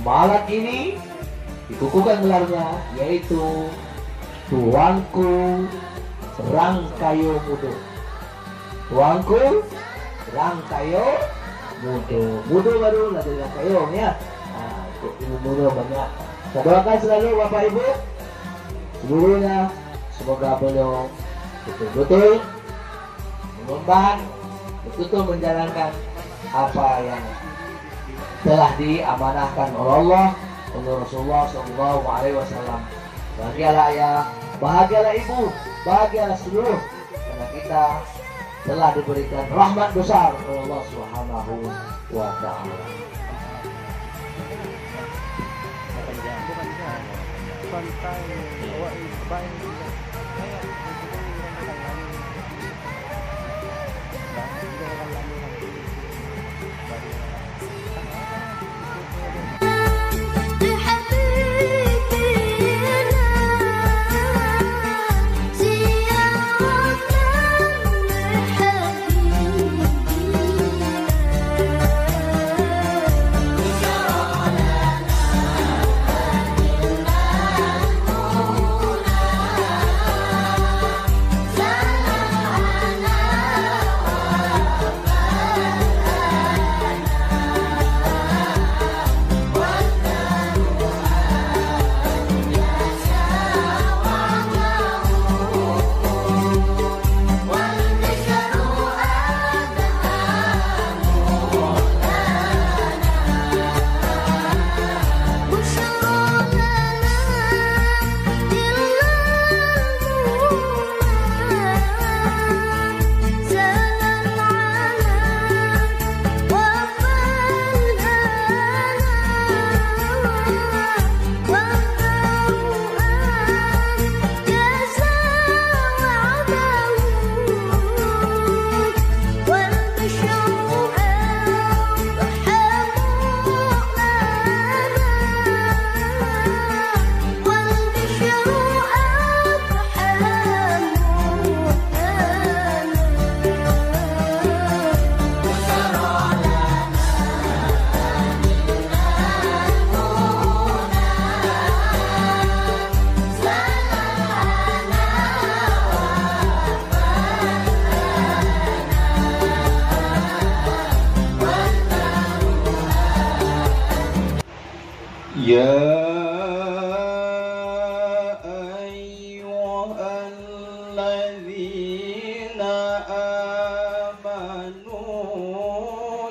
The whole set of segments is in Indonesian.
malam ini dikukuhkan gelarnya, yaitu Tuanku Rangkayo Mudo. Tuanku Rangkayo Mudo. Mudo baru lah dari Rangkayo ya. Nah, Ibu Mudo banyak. Saya doakan selalu Bapak Ibu seluruhnya, semoga beliau betul-betul mengemban, betul-betul menjalankan apa yang telah diamanahkan oleh Allah, oleh Rasulullah SAW. Bahagialah ayah, bahagialah ibu, bahagialah seluruh, karena kita telah diberikan rahmat besar oleh Allah Subhanahu wa Ta'ala. Ya ayyuhalladzina amanu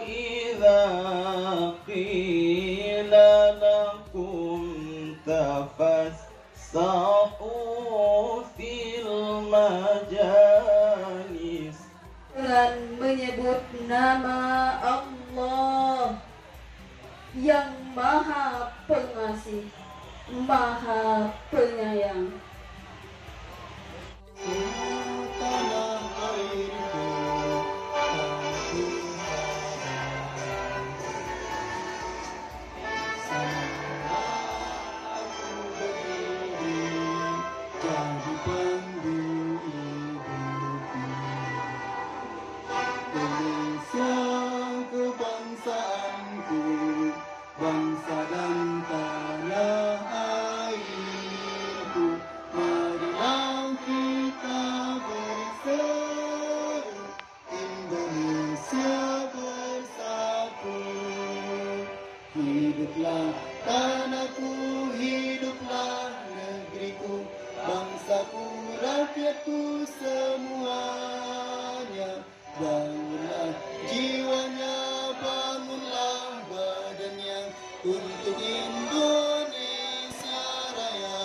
idza qila lakum tafassahu fil majalis. Dengan menyebut nama Allah yang Maha Pengasih, Maha Penyayang. Bangsa dan tanah airku, marilah kita berseru, Indonesia bersatu. Hiduplah tanahku, hiduplah negeriku, bangsaku, rakyatku semuanya. Bangunlah jiwanya, bangunlah badannya untuk Indonesia Raya.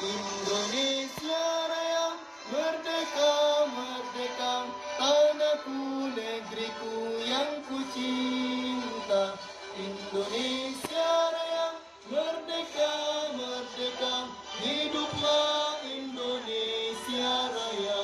Indonesia Raya, merdeka, merdeka, tanahku, negeriku yang ku cinta. Indonesia Raya, merdeka, merdeka, hiduplah Indonesia Raya.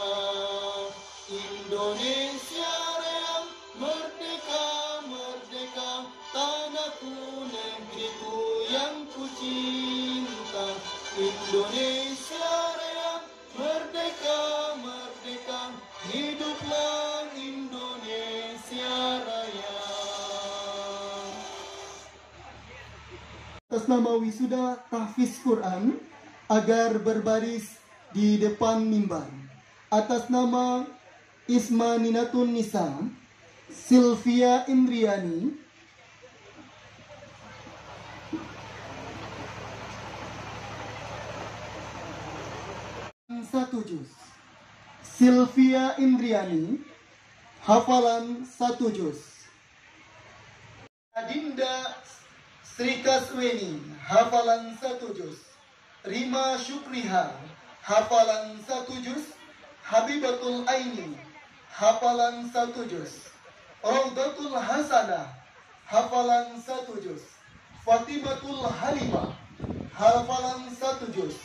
Indonesia Raya, merdeka, merdeka, tanahku, negeriku yang ku cinta. Indonesia Raya, merdeka, merdeka, hiduplah Indonesia Raya. atas nama wisuda tahfiz Quran agar berbaris di depan mimbar. Atas nama Isma Ninatun Nisa, Sylvia Indriani, satu juz. Sylvia Indriani, hafalan 1 juz. Adinda Srikasweni, hafalan 1 juz. Rima Syukriha, hafalan 1 juz. Habibatul Aini, hafalan 1 juz. Raudatul Hasanah, hafalan 1 juz. Fatimatul Halimah, hafalan 1 juz.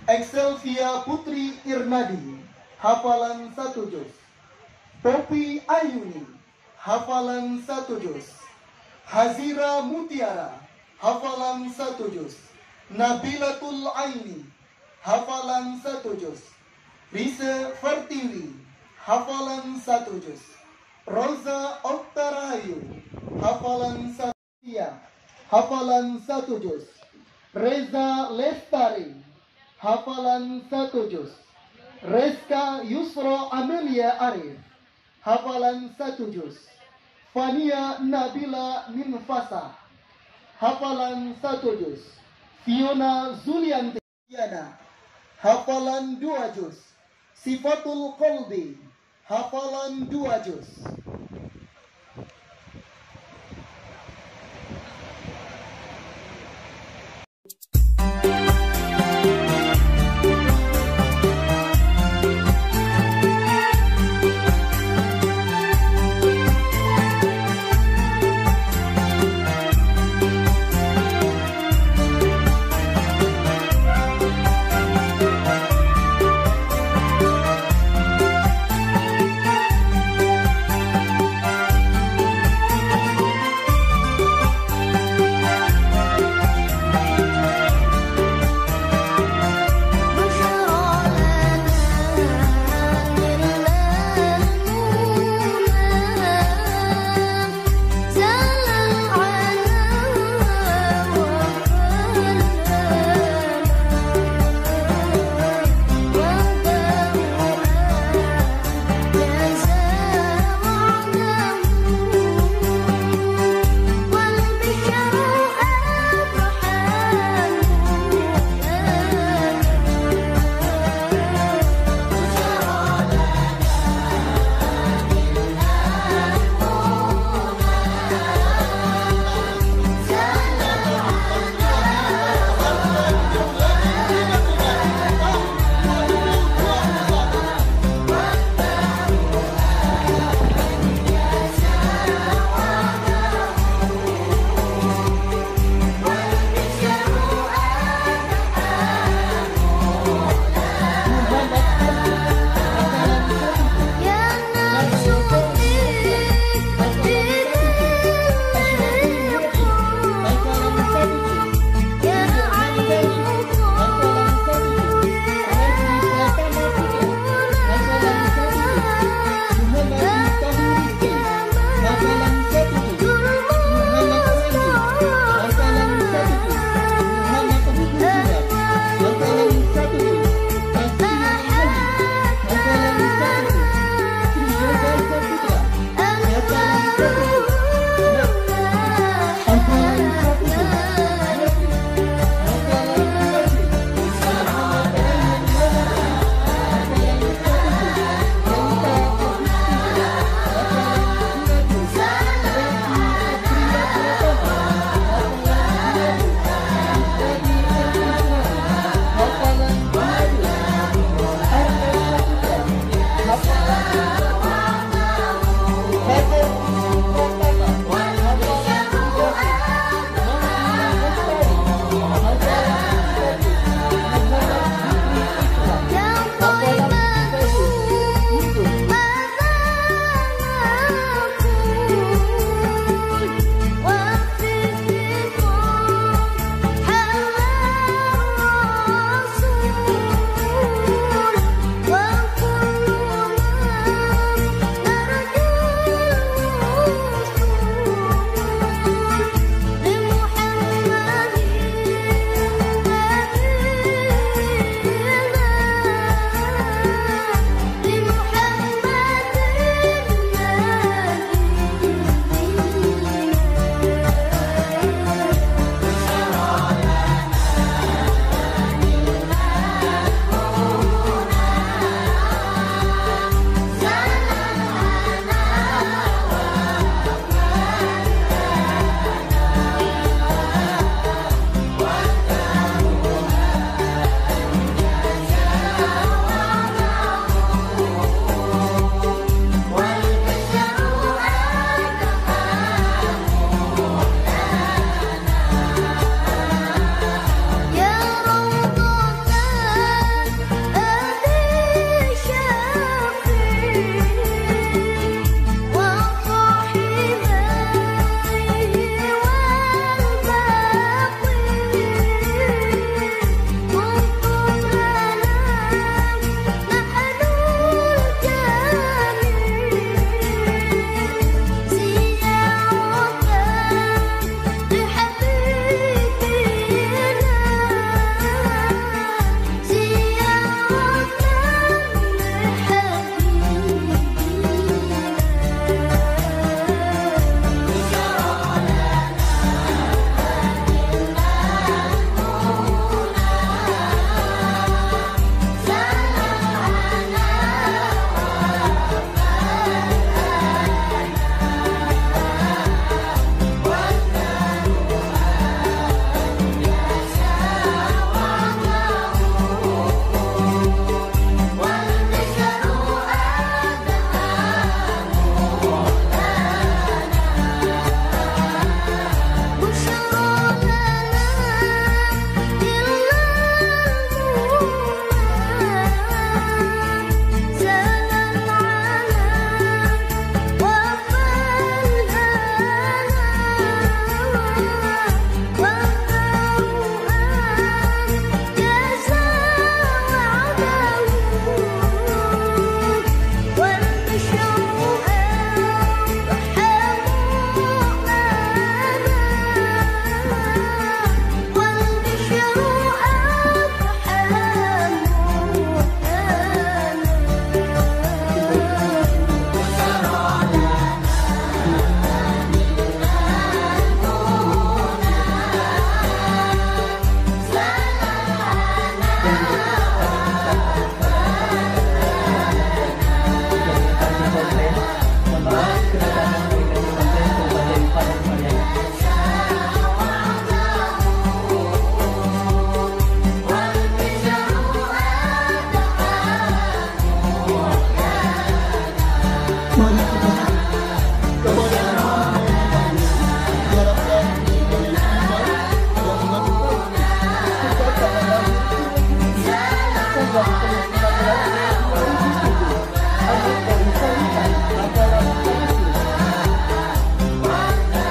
Excelvia Putri Irnadi, hafalan 1 juz. Popi Ayuni, hafalan 1 juz. Hazira Mutiara, hafalan 1 juz. Nabilatul Aini, hafalan 1 juz. Risa Fartiwi, hafalan 1 juz. Roza Oktarayu, hafalan 1 juz. Hafalan 1 juz. Reza Lestari, hafalan 1 juz. Reska Yusro Amelia Arif, hafalan 1 juz. Fania Nabila Minfasa, hafalan 1 juz. Fiona Zulianti, hafalan 2 juz. Sifatul Qalbi, hafalan 2 juz.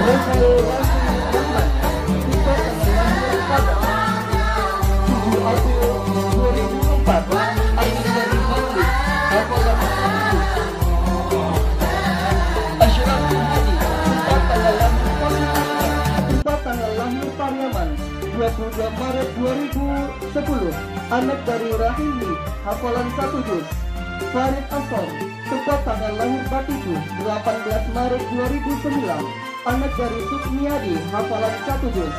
Rahman, tempat tanggal lahir pada 7 April 2004. Anak dari Maulid, hafalan 1. Ashraful Hadi, tempat tanggal lahir Fatimah, tempat tanggal lahir Pariaman 22 Maret 2010. Anak dari Rahimi, hafalan 1 juz. Farid Asam, tempat tanggal lahir Batipu 18 Maret 2009. Anak dari Sukmiyadi, hafalan 1 juz.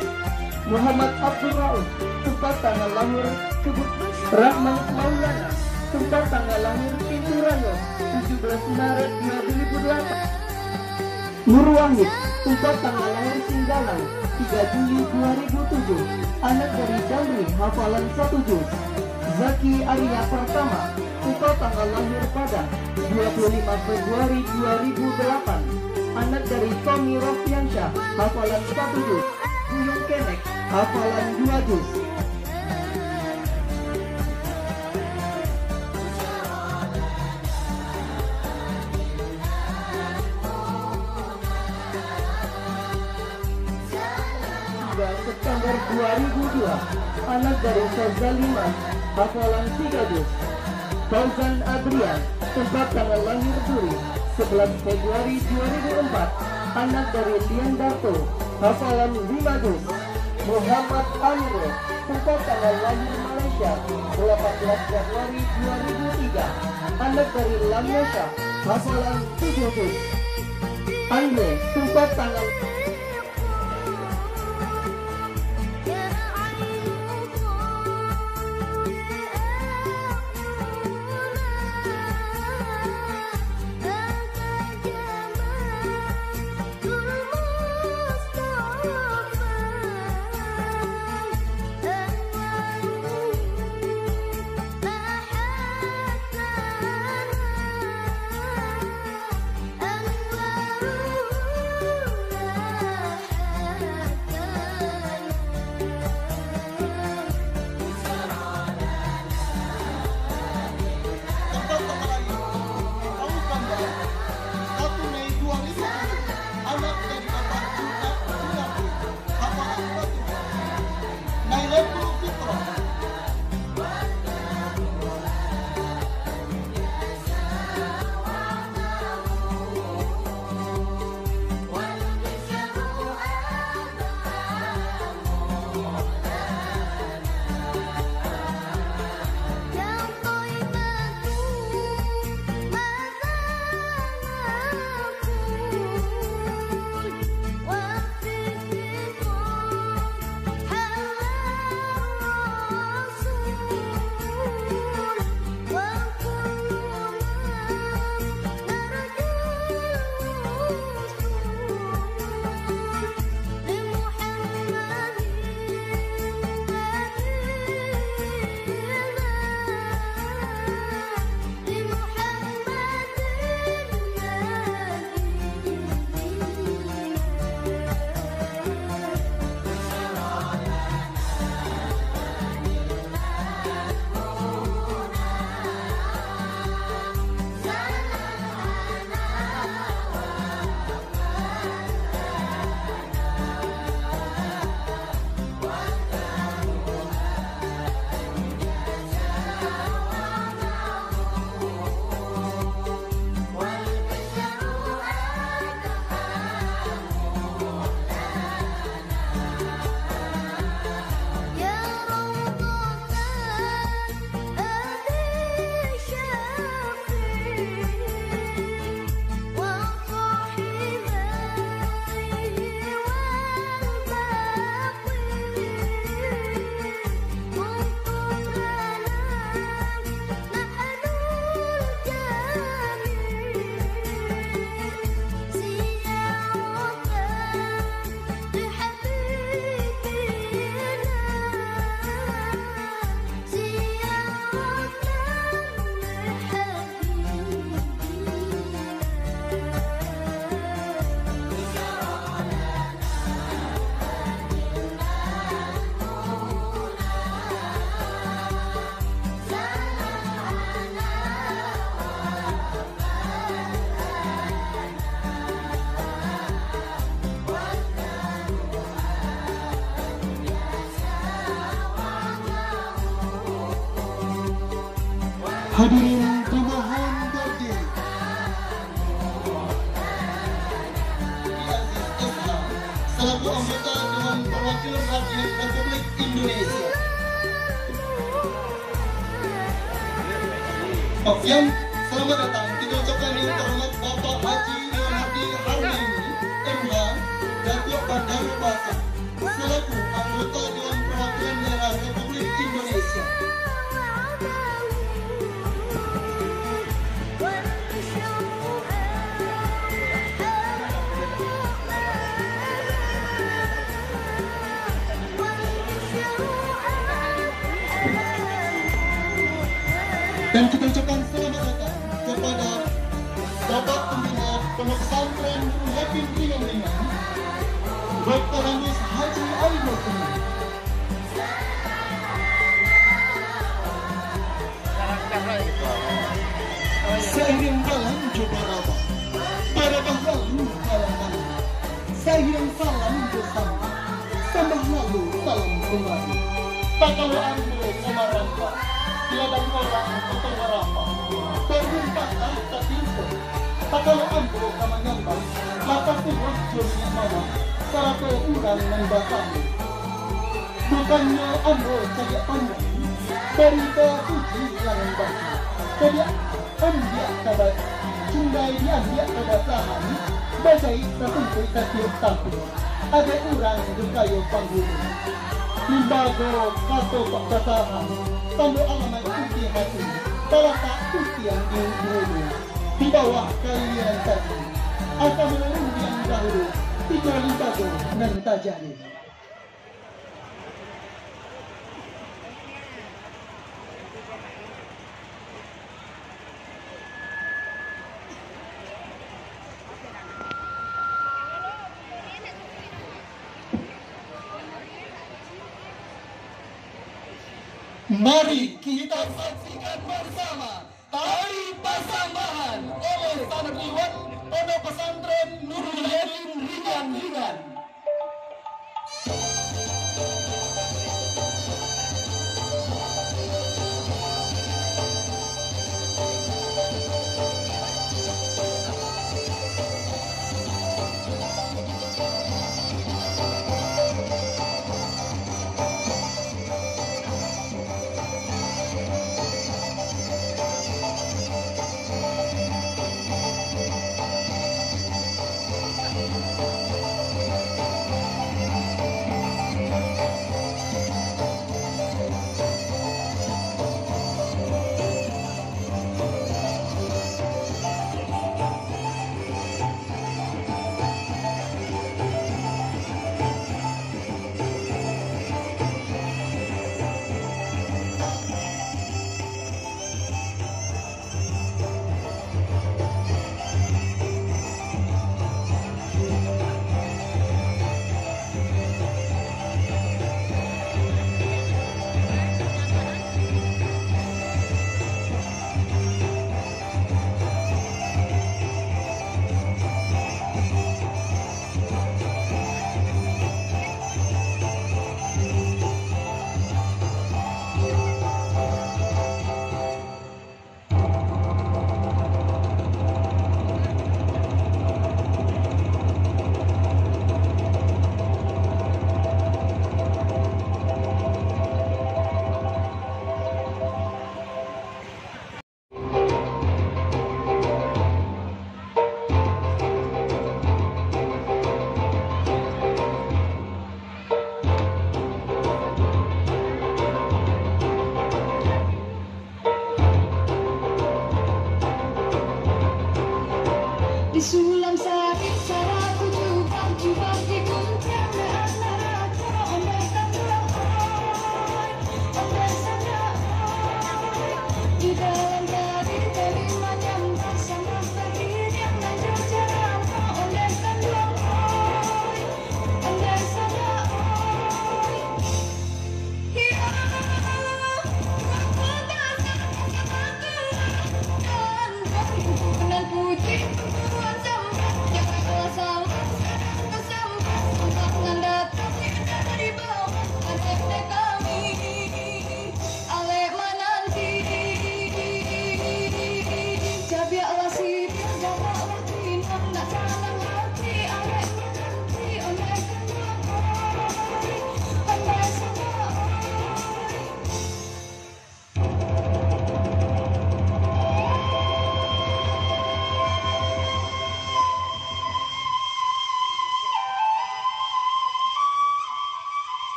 Muhammad Abdul Rauf, tempat tanggal lahir Kebut. Rahman Maulana, tempat tanggal lahir Pintu Rayos 17 Maret 2008. Nur Wahid, tempat tanggal lahir Singgalang 3 Juli 2007. Anak dari Damri, hafalan 1 juz. Zaki Arya Pertama, tempat tanggal lahir pada 25 Februari 2008. Anak dari Tommy Rofiansyah, hafalan 1 juz. Buyung Kenek, hafalan 2 juz. September 2002, anak dari Sazalima, hafalan 3 juz. Fauzan Adrian, tempat tanggal lahir Duri 11 Februari 2004. Anak dari Lian Darto, hafalan 5 juz. Muhammad Amir, tempat tanggal lahir Malaysia 18 Januari 2003. Anak dari Lamnesha, hafalan 7 juz. Andre, tempat tanggal Hadirin dimohon berdiri. Selaku anggota Dewan Perwakilan Rakyat Republik Indonesia. Yang selamat datang kita ucapkan yang terhormat Bapak Haji Dewan Hadi Harmini MH Datuk Bandar Basak selaku anggota Dewan Perwakilan Daerah Republik Indonesia. Dan kita ucapkan selamat datang kepada Bapak Pembina Pondok Pesantren Nurul Yakin Ringan, Dr. Andes Haji Ainul Umar. Seiring dalam coba rabah, pada lalu halaman, seiring salam bersama, sembah lalu salam kembali. Tak kalau ambil semarangkah, tiada orang untuk merapah, berjumpatlah tak tipu. Tak kalau ambil sama nyambang, maka sebuah jurusnya mama, satu urang membatang. Bukannya ambil saja pandang, berita suci yang baca. Jadi ambil kabar, cundai diambil kebasahan, bajai tertumpu katiup tampil. Ada orang berkayu panggul. Limbago kato pakdasahan, tanda alamat putih hati, talatak putih yang dulu. Di bawah kalian tadi, akan menurun yang dahulu, tiga limbago dan tajani. Mari kita saksikan bersama tari pasambahan oleh santriwan Pondok Pesantren Nurul Yakin Ringan.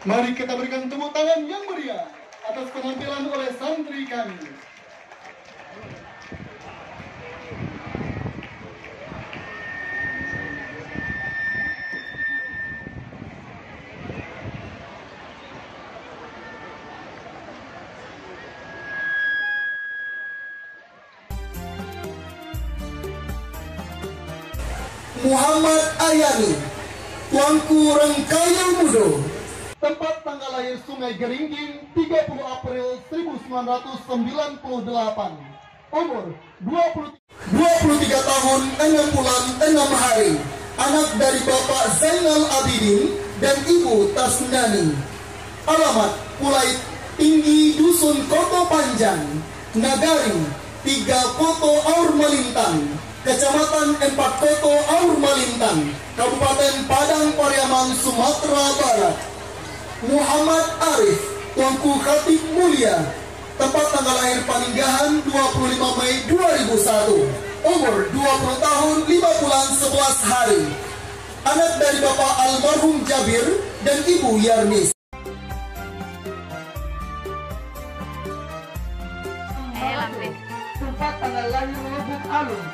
Mari kita berikan tepuk tangan yang meriah atas penampilan oleh santri kami. Muhammad Ayani, Tuanku Rangkaya Mudo. Tempat tanggal lahir Sungai Geringging 30 April 1998. Umur 23 tahun 6 bulan 6 hari. Anak dari Bapak Zainal Abidin dan Ibu Tasnani. Alamat Pulai Tinggi Dusun Koto Panjang, Nagari 3 Koto Aur Melintang, Kecamatan 4 Koto Aur Malintang, Kabupaten Padang Pariaman, Sumatera Barat. Muhammad Arif, Tuanku Khatib Mulia. Tempat tanggal lahir Paninggahan 25 Mei 2001. Umur 20 tahun 5 bulan 11 hari. Anak dari Bapak almarhum Jabir dan Ibu Yarnis. Tempat tanggal lahir Lubuk Alung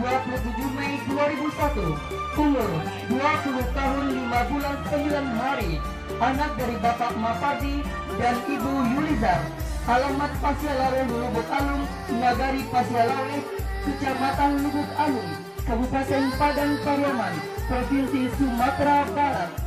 27 Mei 2001. Umur 20 tahun 5 bulan 9 hari. Anak dari Bapak Mapardi dan Ibu Yulizar. Alamat Pasialawe Lubuk Alung, Nagari Pasialawe, Kecamatan Lubuk Alung, Kabupaten Padang Pariaman, Provinsi Sumatera Barat.